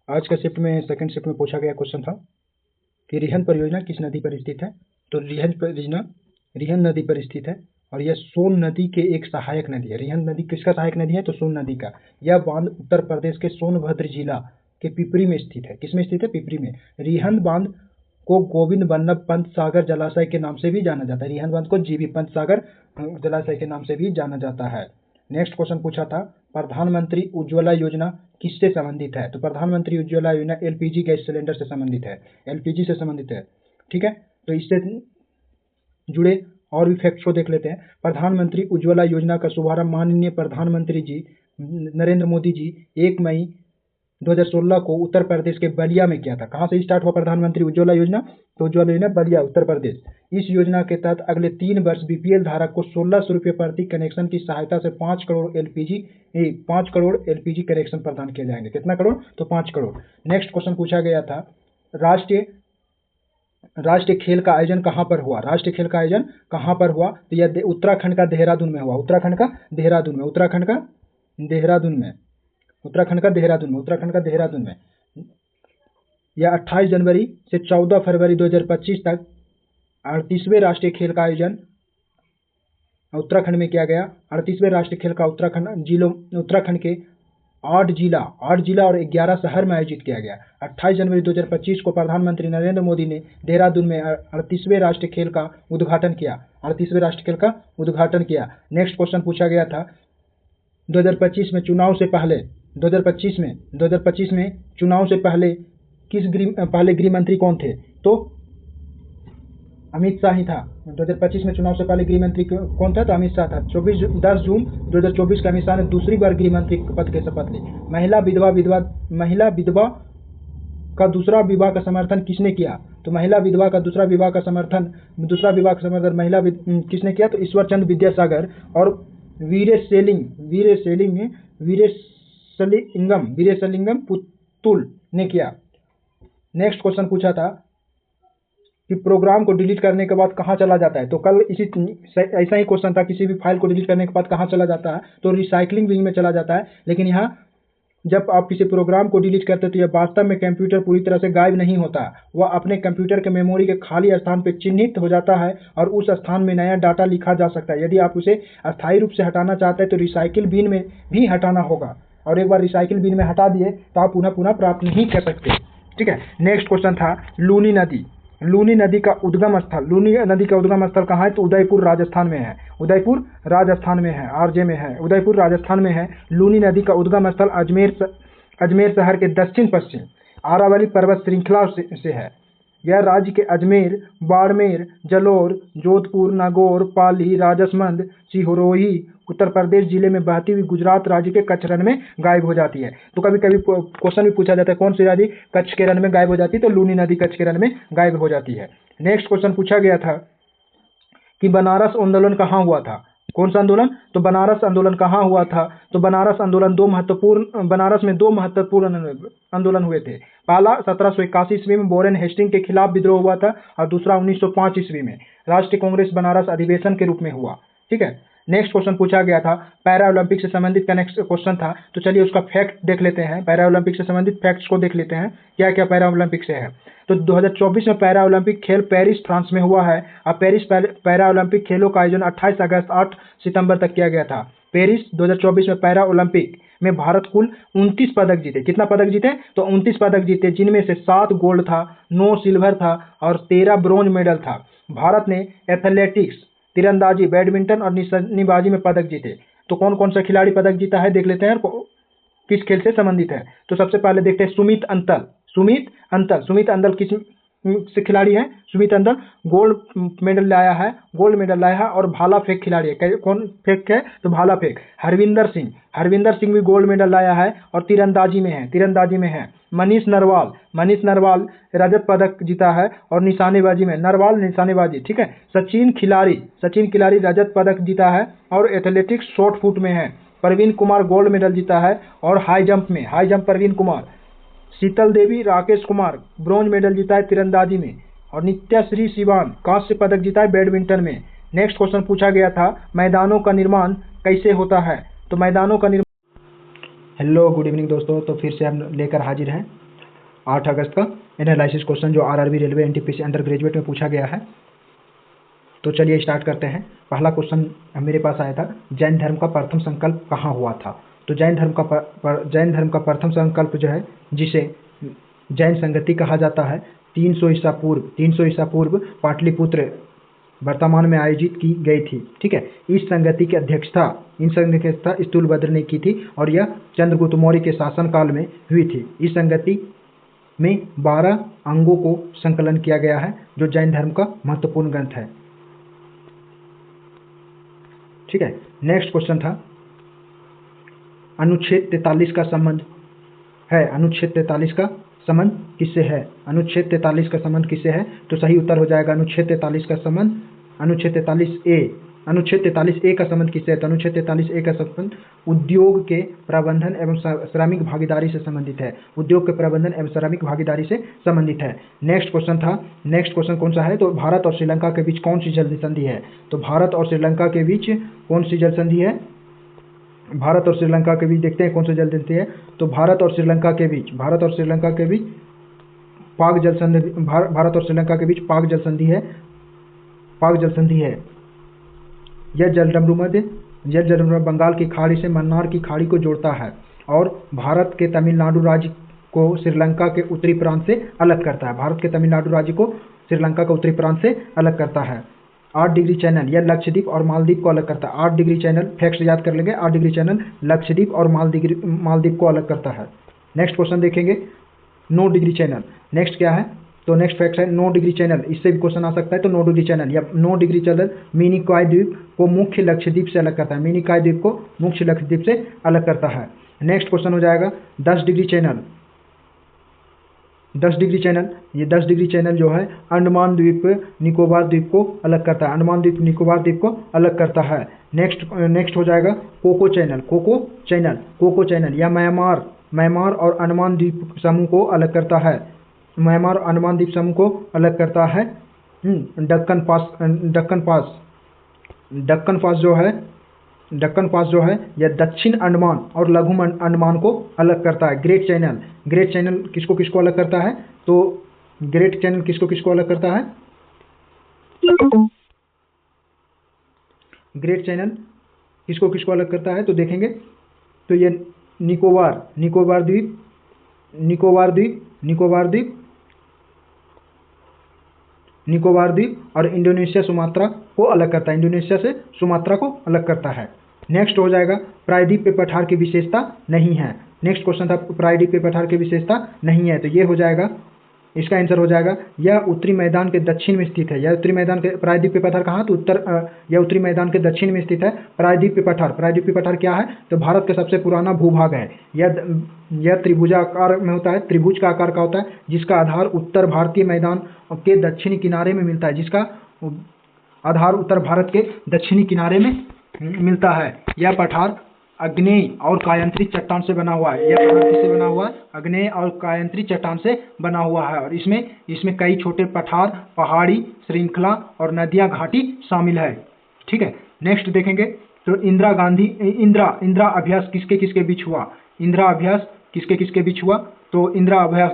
आज का शिफ्ट में सेकंड शिफ्ट में पूछा गया क्वेश्चन था कि रिहंद परियोजना किस नदी पर स्थित है। तो रिहंद परियोजना रिहंद नदी पर स्थित है और यह सोन नदी के एक सहायक नदी है। रिहंद नदी किसका सहायक नदी है? तो सोन नदी का। यह बांध उत्तर प्रदेश के सोनभद्र जिला के पिपरी में स्थित है। किसमें स्थित है? पिपरी में। रिहंद बांध को गोविंद बल्लभ पंत सागर जलाशय के नाम से भी जाना जाता है। रिहंद बांध को जीबी पंत सागर जलाशय के नाम से भी जाना जाता है। नेक्स्ट क्वेश्चन पूछा था, प्रधानमंत्री उज्ज्वला योजना किससे संबंधित है? तो प्रधानमंत्री उज्ज्वला योजना एलपीजी गैस सिलेंडर से संबंधित है। एलपीजी से संबंधित है। ठीक है, तो इससे जुड़े और भी फैक्ट्स को देख लेते हैं। प्रधानमंत्री उज्ज्वला योजना का शुभारंभ माननीय प्रधानमंत्री जी नरेंद्र मोदी जी 1 मई 2016 को उत्तर प्रदेश के बलिया में किया था। कहाँ से स्टार्ट हुआ प्रधानमंत्री उज्ज्वला योजना? तो उज्ज्वला योजना बलिया, उत्तर प्रदेश। इस योजना के तहत अगले 3 वर्ष बीपीएल धारक को 1600 रुपये प्रति कनेक्शन की सहायता से 5 करोड़ एलपीजी कनेक्शन प्रदान किए जाएंगे। कितना करोड़? तो 5 करोड़। नेक्स्ट क्वेश्चन पूछा गया था, राष्ट्रीय खेल का आयोजन कहाँ पर हुआ? राष्ट्रीय खेल का आयोजन कहाँ पर हुआ? तो यह उत्तराखंड का देहरादून में हुआ। उत्तराखंड का देहरादून में। यह 28 जनवरी से 14 फरवरी 2025 तक 38वें राष्ट्रीय खेल का आयोजन उत्तराखंड में किया गया। 38वें राष्ट्रीय खेल का उत्तराखंड के 8 जिला और 11 शहर में आयोजित किया गया। 28 जनवरी 2025 को प्रधानमंत्री नरेंद्र मोदी ने देहरादून में 38वें राष्ट्रीय खेल का उद्घाटन किया। नेक्स्ट क्वेश्चन पूछा गया था, 2025 में चुनाव से पहले पहले गृह मंत्री कौन थे? तो अमित शाह ही था। 2025 में चुनाव से पहले गृह मंत्री कौन था? तो अमित शाह था। 10 जून 2024 को अमित शाह ने दूसरी बार गृह मंत्री पद की शपथ ली। महिला विधवा का दूसरा विवाह का समर्थन किसने किया? तो महिला विधवा का दूसरा विवाह का समर्थन किसने किया? तो ईश्वर चंद्र विद्यासागर और वीरेशलिंगम पुत्तुल ने किया। नेक्स्ट क्वेश्चन पूछा था कि प्रोग्राम को डिलीट करने के बाद कहाँ चला जाता है? तो कल ऐसा ही क्वेश्चन था, किसी भी फाइल को डिलीट करने के बाद कहाँ चला जाता है? तो रिसाइकलिंग बिन में चला जाता है। लेकिन यहाँ जब आप किसी प्रोग्राम को डिलीट करते हैं तो यह वास्तव में कंप्यूटर पूरी तरह से गायब नहीं होता। वह अपने कंप्यूटर के मेमोरी के खाली स्थान पर चिन्हित हो जाता है और उस स्थान में नया डाटा लिखा जा सकता है। यदि आप उसे अस्थायी रूप से हटाना चाहते हैं तो रिसाइकिल बिन में भी हटाना होगा, और एक बार रिसाइकिल बिन में हटा दिए तो आप पुनः प्राप्त नहीं कर सकते। ठीक है, नेक्स्ट क्वेश्चन था, लूनी नदी का उद्गम स्थल कहाँ है? तो उदयपुर राजस्थान में है। उदयपुर राजस्थान में है। लूनी नदी का उद्गम स्थल अजमेर शहर के दक्षिण पश्चिम अरावली पर्वत श्रृंखला से है। यह राज्य के अजमेर, बाड़मेर, जलोर, जोधपुर, नागौर, पाली, राजसमंद, सिरोही, उत्तर प्रदेश जिले में बहती हुई गुजरात राज्य के कच्छ रण में गायब हो जाती है। तो कभी कभी क्वेश्चन भी पूछा जाता है, कौन सी नदी कच्छ के रण में गायब हो जाती है? तो लूनी नदी कच्छ के रण में गायब हो जाती है। नेक्स्ट क्वेश्चन पूछा गया था कि बनारस आंदोलन कहाँ हुआ था? कौन सा आंदोलन? तो बनारस आंदोलन कहाँ हुआ था? तो बनारस में दो महत्वपूर्ण आंदोलन हुए थे। पहला 1781 ईस्वी में वॉरेन हेस्टिंग के खिलाफ विद्रोह हुआ था और दूसरा 1905 ईस्वी में राष्ट्रीय कांग्रेस बनारस अधिवेशन के रूप में हुआ। ठीक है, नेक्स्ट क्वेश्चन पूछा गया था, पैरा ओलंपिक से संबंधित का नेक्स्ट क्वेश्चन था। तो चलिए उसका फैक्ट देख लेते हैं। पैरा ओलंपिक से संबंधित फैक्ट्स को देख लेते हैं, क्या क्या पैरा ओलंपिक से है। तो 2024 में पैरा ओलंपिक खेल पेरिस फ्रांस में हुआ है और पेरिस पैरा ओलंपिक खेलों का आयोजन 28 अगस्त 8 सितंबर तक किया गया था। पेरिस 2024 में पैरा ओलंपिक में भारत कुल 29 पदक जीते। कितना पदक जीते? तो 29 पदक जीते, जिनमें से 7 गोल्ड था, 9 सिल्वर था और 13 ब्रोंज मेडल था। भारत ने एथलेटिक्स, तीरंदाजी, बैडमिंटन और निशानेबाजी में पदक जीते। तो कौन कौन सा खिलाड़ी पदक जीता है देख लेते हैं, किस खेल से संबंधित है। तो सबसे पहले देखते हैं सुमित अंतल किस से खिलाड़ी है? सुमित अंतल गोल्ड मेडल लाया है और भाला फेंक खिलाड़ी है। कौन फेंक है? तो भाला फेंक। हरविंदर सिंह भी गोल्ड मेडल लाया है और तीरंदाजी में है। मनीष नरवाल रजत पदक जीता है और निशानेबाजी। ठीक है। सचिन खिलाड़ी रजत पदक जीता है और एथलेटिक्स शॉर्ट पुट में है। प्रवीण कुमार गोल्ड मेडल जीता है और हाई जंप प्रवीण कुमार। शीतल देवी राकेश कुमार ब्रॉन्ज मेडल जीता है तीरंदाजी में और नित्याश्री सिवान कांस्य पदक जीता है बैडमिंटन में। नेक्स्ट क्वेश्चन पूछा गया था, मैदानों का निर्माण कैसे होता है? तो मैदानों का निर्माण। हेलो गुड इवनिंग दोस्तों, तो फिर से हम लेकर हाजिर हैं 8 अगस्त का एनालिसिस क्वेश्चन जो RRB railway NTPC under graduate में पूछा गया है। तो चलिए स्टार्ट करते हैं। पहला क्वेश्चन मेरे पास आया था, जैन धर्म का प्रथम संकल्प कहाँ हुआ था। तो जैन धर्म का प्रथम संकल्प जो है, जिसे जैन संगति कहा जाता है, 300 ईसा पूर्व पाटलिपुत्र वर्तमान में आयोजित की गई थी। ठीक है, इस संगति की अध्यक्षता स्थूलभद्र ने की थी और यह चंद्रगुप्त मौर्य के शासनकाल में हुई थी। इस संगति में 12 अंगों को संकलन किया गया है, जो जैन धर्म का महत्वपूर्ण ग्रंथ है। ठीक है, नेक्स्ट क्वेश्चन था, अनुच्छेद 43 का संबंध है। अनुच्छेद 43 का संबंध किससे है? अनुच्छेद 43 का संबंध किससे है? तो सही उत्तर हो जाएगा अनुच्छेद 43 का संबंध अनुच्छेद 43A का संबंध किससे है? तो अनुच्छेद 43A का संबंध उद्योग के प्रबंधन एवं श्रमिक भागीदारी से संबंधित है। उद्योग के प्रबंधन एवं श्रमिक भागीदारी से संबंधित है। नेक्स्ट क्वेश्चन कौन सा है? तो भारत और श्रीलंका के बीच कौन सी जल संधि है? तो भारत और श्रीलंका के बीच कौन सी जल संधि है? भारत और श्रीलंका के बीच देखते हैं कौन सी जल संधि है। तो भारत और श्रीलंका के बीच पाक जल संधि, भारत और श्रीलंका के बीच पाक जल संधि है। यह जलडमरू बंगाल की खाड़ी से मन्नार की खाड़ी को जोड़ता है और भारत के तमिलनाडु राज्य को श्रीलंका के उत्तरी प्रांत से अलग करता है। भारत के तमिलनाडु राज्य को श्रीलंका का उत्तरी प्रांत से अलग करता है। 8 डिग्री चैनल, यह लक्षद्वीप और मालदीव को अलग करता है। 8 डिग्री चैनल, फैक्ट्स याद कर लेंगे। 8 डिग्री चैनल लक्षद्वीप और मालदीव को अलग करता है। नेक्स्ट क्वेश्चन देखेंगे, 9 डिग्री चैनल। नेक्स्ट क्या है? तो नेक्स्ट फैक्ट है 9 डिग्री चैनल। इससे भी क्वेश्चन आ सकता है। तो 9 डिग्री चैनल या 9 डिग्री चैनल मिनिकॉय द्वीप को मुख्य लक्षद्वीप से अलग करता है। मिनिकॉय द्वीप को मुख्य लक्षद्वीप से अलग करता है। नेक्स्ट क्वेश्चन हो जाएगा 10 डिग्री चैनल। 10 डिग्री चैनल, ये 10 डिग्री चैनल जो है अंडमान द्वीप निकोबार द्वीप को अलग करता है। अंडमान द्वीप निकोबार द्वीप को अलग करता है। नेक्स्ट हो जाएगा कोको चैनल, यह म्यांमार और अंडमान द्वीप समूह को अलग करता है। म्यांमार और अंडमान द्वीप समूह को अलग करता है। दक्कन पास जो है यह दक्षिण अंडमान और लघु अंडमान को अलग करता है। ग्रेट चैनल किसको अलग करता है? तो ग्रेट चैनल किसको अलग करता है? ग्रेट चैनल किसको अलग करता है? तो देखेंगे, तो ये निकोबार द्वीप और इंडोनेशिया सुमात्रा को अलग करता है। इंडोनेशिया से सुमात्रा को अलग करता है। नेक्स्ट हो जाएगा प्रायद्वीपीय पठार की विशेषता नहीं है। नेक्स्ट क्वेश्चन था प्रायद्वीपीय पठार की विशेषता नहीं है। तो ये हो जाएगा, इसका आंसर हो जाएगा यह उत्तरी मैदान के दक्षिण में स्थित है। यह उत्तरी मैदान के प्रायद्वीपीय पठार कहाँ? तो यह उत्तरी मैदान के दक्षिण में स्थित है। प्रायद्वीपीय पठार क्या है? तो भारत का सबसे पुराना भूभाग है। यह त्रिभुजाकार में होता है, त्रिभुज का आकार का होता है, जिसका आधार उत्तर भारतीय मैदान के दक्षिणी किनारे में मिलता है। जिसका आधार उत्तर भारत के दक्षिणी किनारे में मिलता है। यह पठार आग्नेय और कायांतरित चट्टान से बना हुआ है। यह पठार किससे बना हुआ है? आग्नेय और कायांतरित चट्टान से बना हुआ है। और इसमें कई छोटे पठार, पहाड़ी श्रृंखला और नदियां, घाटी शामिल है। ठीक है, नेक्स्ट देखेंगे, तो इंदिरा अभ्यास किसके बीच हुआ? इंदिरा अभ्यास किसके बीच हुआ? तो इंदिरा अभ्यास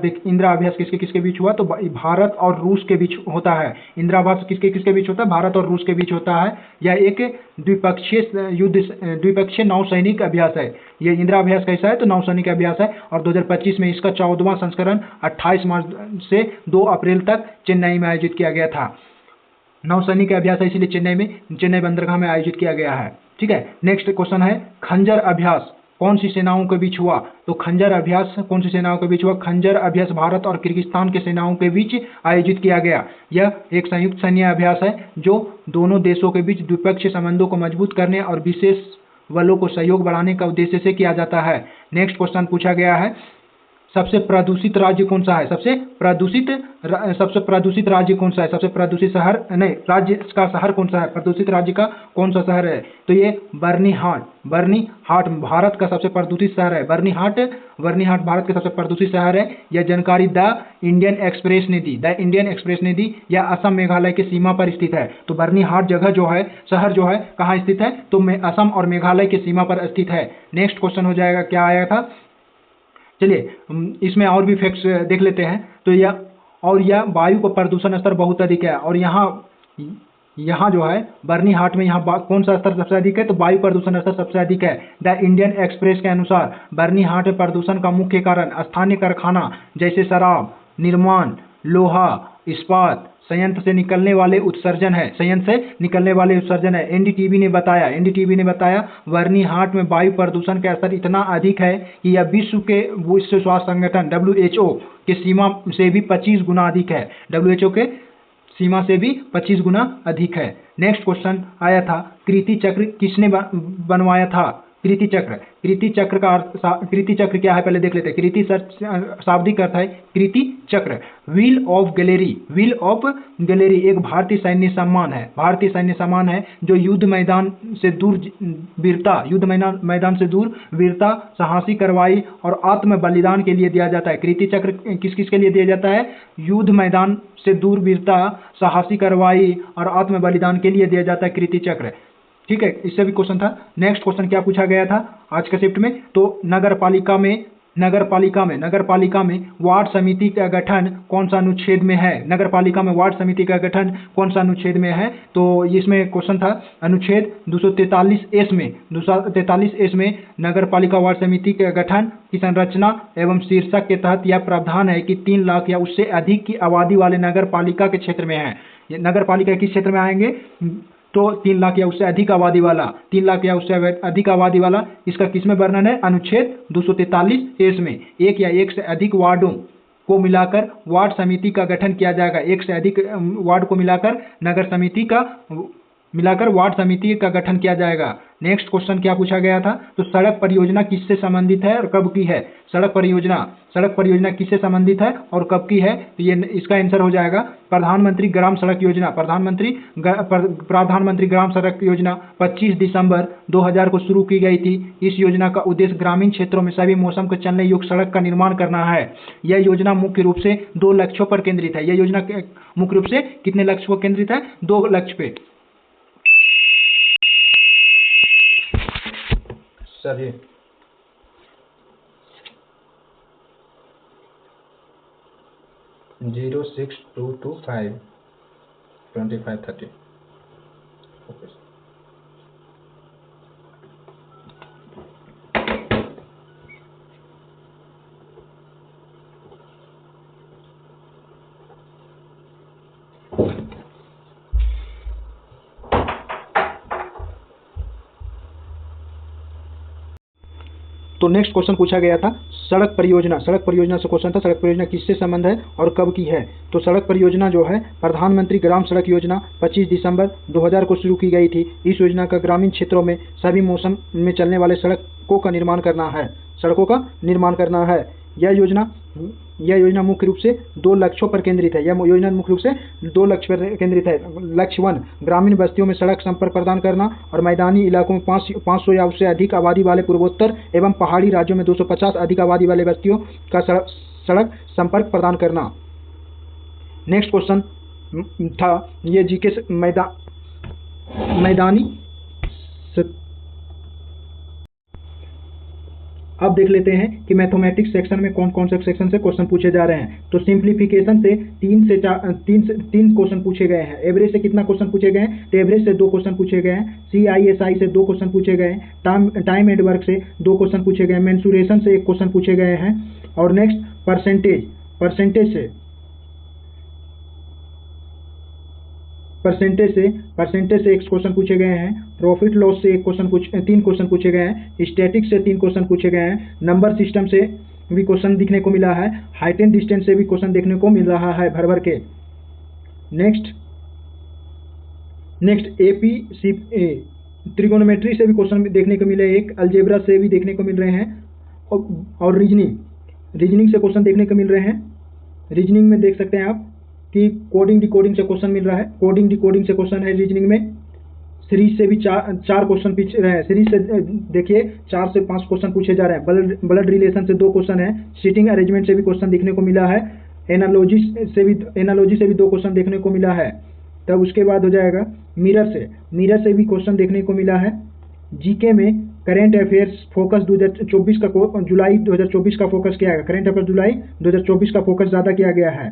किसके बीच हुआ? तो भारत और रूस के बीच होता है। इंदिरा अभ्यास किसके बीच होता है? भारत और रूस के बीच होता है। यह एक द्विपक्षीय नौसैनिक अभ्यास है। ये इंदिरा अभ्यास कैसा है? तो नौसैनिक अभ्यास है। और 2025 में इसका 14वां संस्करण 28 मार्च से 2 अप्रैल तक चेन्नई में आयोजित किया गया था। नौसैनिक अभ्यास है, इसलिए चेन्नई बंदरगाह में आयोजित किया गया है। ठीक है, नेक्स्ट क्वेश्चन है खंजर अभ्यास कौन सी सेनाओं के बीच हुआ? तो खंजर अभ्यास कौन सी सेनाओं के बीच हुआ? खंजर अभ्यास भारत और किर्गिस्तान के सेनाओं के बीच आयोजित किया गया। यह एक संयुक्त सैन्य अभ्यास है जो दोनों देशों के बीच द्विपक्षीय संबंधों को मजबूत करने और विशेष बलों को सहयोग बढ़ाने का उद्देश्य से किया जाता है। नेक्स्ट क्वेश्चन पूछा गया है, सबसे प्रदूषित राज्य कौन सा है? सबसे प्रदूषित राज्य कौन सा है? सबसे प्रदूषित राज्य का शहर कौन सा है? प्रदूषित राज्य का कौन सा शहर है? तो ये बर्निहाट भारत का सबसे प्रदूषित शहर है। बर्निहाट भारत का सबसे प्रदूषित शहर है। यह जानकारी द इंडियन एक्सप्रेस ने दी। यह असम मेघालय की सीमा पर स्थित है। तो बर्निहाट शहर जो है कहाँ स्थित है? तो असम और मेघालय की सीमा पर स्थित है। नेक्स्ट क्वेश्चन हो जाएगा, क्या आया था? चलिए इसमें और भी फैक्ट्स देख लेते हैं। तो यह वायु का प्रदूषण स्तर बहुत अधिक है, और यहाँ जो है बर्नीहाट में यहाँ कौन सा स्तर सबसे अधिक है, तो वायु प्रदूषण स्तर सबसे अधिक है। द इंडियन एक्सप्रेस के अनुसार बर्नीहाट में प्रदूषण का मुख्य कारण स्थानीय कारखाना जैसे शराब निर्माण, लोहा इस्पात संयंत्र से निकलने वाले उत्सर्जन है। एनडीटीवी ने बताया बर्नीहाट में वायु प्रदूषण का स्तर इतना अधिक है कि यह विश्व स्वास्थ्य संगठन WHO के सीमा से भी 25 गुना अधिक है। WHO के सीमा से भी 25 गुना अधिक है। नेक्स्ट क्वेश्चन आया था, कीर्ति चक्र किसने बनवाया था? कीर्ति चक्र क्या है पहले देख लेते हैं। कीर्ति शाब्दिक अर्थ है कीर्ति चक्र। व्हील ऑफ गैलेरी एक भारतीय सैन्य सम्मान है जो युद्ध मैदान से दूर वीरता, साहसी कार्रवाई और आत्म बलिदान के लिए दिया जाता है। कीर्ति चक्र किस के लिए दिया जाता है? युद्ध मैदान से दूर वीरता, साहसी कार्रवाई और आत्म बलिदान के लिए दिया जाता है कीर्ति चक्र। ठीक है, इससे भी क्वेश्चन था। नेक्स्ट क्वेश्चन क्या पूछा गया था आज के शिफ्ट में? तो नगर पालिका में वार्ड समिति का गठन कौन सा अनुच्छेद में है? नगर पालिका में वार्ड समिति का गठन कौन सा अनुच्छेद में है? तो इसमें क्वेश्चन था अनुच्छेद 243 में नगर पालिका वार्ड समिति के गठन की संरचना एवं शीर्षक के तहत यह प्रावधान है कि 3 लाख या उससे अधिक की आबादी वाले नगर पालिका के क्षेत्र में है। नगर पालिका किस क्षेत्र में आएंगे? तो 3 लाख या उससे अधिक आबादी वाला इसका किसमें वर्णन है? अनुच्छेद 243 में। एक या एक से अधिक वार्डों को मिलाकर वार्ड समिति का गठन किया जाएगा। एक से अधिक वार्ड को मिलाकर वार्ड समिति का गठन किया जाएगा। नेक्स्ट क्वेश्चन क्या पूछा गया था? तो सड़क परियोजना किससे संबंधित है और कब की है? सड़क परियोजना किससे संबंधित है और कब की है? तो ये इसका आंसर हो जाएगा प्रधानमंत्री ग्राम सड़क योजना। प्रधानमंत्री ग्राम सड़क योजना 25 दिसंबर 2000 को शुरू की गई थी। इस योजना का उद्देश्य ग्रामीण क्षेत्रों में सभी मौसम के चलने योग्य सड़क का निर्माण करना है। यह योजना मुख्य रूप से 2 लक्ष्यों पर केंद्रित है। यह योजना मुख्य रूप से कितने लक्ष्य पर केंद्रित है? 2 लक्ष्य पे। चलिए 06225 ओके। तो नेक्स्ट क्वेश्चन पूछा गया था सड़क परियोजना से क्वेश्चन था, सड़क परियोजना किससे संबंध है और कब की है? तो सड़क परियोजना जो है प्रधानमंत्री ग्राम सड़क योजना 25 दिसंबर 2000 को शुरू की गई थी। इस योजना का ग्रामीण क्षेत्रों में सभी मौसम में चलने वाले सड़कों का निर्माण करना है। यह योजना मुख्य रूप से 2 लक्ष्यों पर केंद्रित है। लक्ष्य 1 ग्रामीण बस्तियों में सड़क संपर्क प्रदान करना और मैदानी इलाकों में 500 या उससे अधिक आबादी वाले पूर्वोत्तर एवं पहाड़ी राज्यों में 250 अधिक आबादी वाले बस्तियों का सड़क संपर्क प्रदान करना। नेक्स्ट क्वेश्चन था ये जीके मैदानी। अब देख लेते हैं कि मैथमेटिक्स सेक्शन में कौन कौन से सेक्शन से क्वेश्चन पूछे जा रहे हैं। तो सिंप्लीफिकेशन से 3 क्वेश्चन पूछे गए हैं। एवरेज से कितना क्वेश्चन पूछे गए हैं? तो एवरेज से 2 क्वेश्चन पूछे गए हैं। CISI से 2 क्वेश्चन पूछे गए हैं। टाइम एंड वर्क से 2 क्वेश्चन पूछे गए हैं। मेंसुरेशन से 1 क्वेश्चन पूछे गए हैं। और नेक्स्ट परसेंटेज से 1 क्वेश्चन पूछे गए हैं। प्रॉफिट लॉस से 3 क्वेश्चन पूछे गए हैं। स्टैटिक्स से 3 क्वेश्चन पूछे गए हैं। नंबर सिस्टम से भी क्वेश्चन दिखने को मिला है। हाइट एंड डिस्टेंस से भी क्वेश्चन देखने को मिल रहा है भर के। नेक्स्ट ट्रिगोनोमेट्री से भी क्वेश्चन देखने को मिले, एक अलजेब्रा से भी देखने को मिल रहे हैं और रीजनिंग से क्वेश्चन देखने को मिल रहे हैं। रीजनिंग में देख सकते हैं आप कि कोडिंग डिकोडिंग से क्वेश्चन मिल रहा है। कोडिंग डिकोडिंग से क्वेश्चन है रीजनिंग में। सीरीज से भी 4 क्वेश्चन पूछे रहे हैं। सीरीज से देखिए 4 से 5 क्वेश्चन पूछे जा रहे हैं। ब्लड रिलेशन से 2 क्वेश्चन है। सीटिंग अरेंजमेंट से भी क्वेश्चन देखने को मिला है। एनालॉजी से भी 2 क्वेश्चन देखने को मिला है। तब उसके बाद हो जाएगा मिरर से भी क्वेश्चन देखने को मिला है। जीके में करेंट अफेयर्स फोकस 2024 का जुलाई 2024 का फोकस किया गया, करेंट अफेयर जुलाई 2024 का फोकस ज़्यादा किया गया है।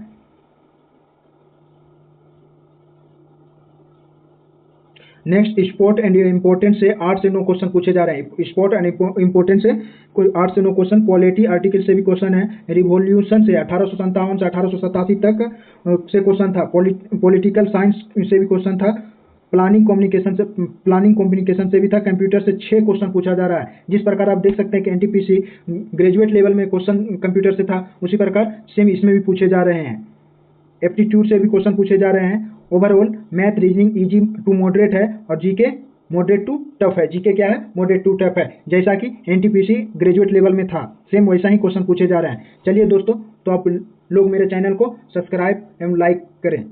नेक्स्ट, स्पोर्ट एंड इम्पोर्टेंस से 8 से 9 क्वेश्चन पूछे जा रहे हैं। स्पोर्ट एंड इम्पोर्टेंस से कोई 8 से 9 क्वेश्चन, पॉलिटी आर्टिकल से भी क्वेश्चन है, रिवॉल्यूशन से 1857 से 1887 तक से क्वेश्चन था, पॉलिटिकल साइंस से भी क्वेश्चन था, प्लानिंग कम्युनिकेशन से भी था, कंप्यूटर से 6 क्वेश्चन पूछा जा रहा है। जिस प्रकार आप देख सकते हैं कि एनटीपीसी ग्रेजुएट लेवल में क्वेश्चन कंप्यूटर से था, उसी प्रकार सेम इसमें भी पूछे जा रहे हैं। एप्टीट्यूड से भी क्वेश्चन पूछे जा रहे हैं। Overall math reasoning easy to moderate है और जीके मॉडरेट टू टफ है। जीके क्या है? मॉडरेट टू टफ है, जैसा कि एनटीपीसी ग्रेजुएट लेवल में था, सेम वैसा ही क्वेश्चन पूछे जा रहे हैं। चलिए दोस्तों, तो आप लोग मेरे चैनल को सब्सक्राइब एवं लाइक करें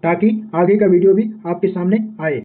ताकि आगे का वीडियो भी आपके सामने आए।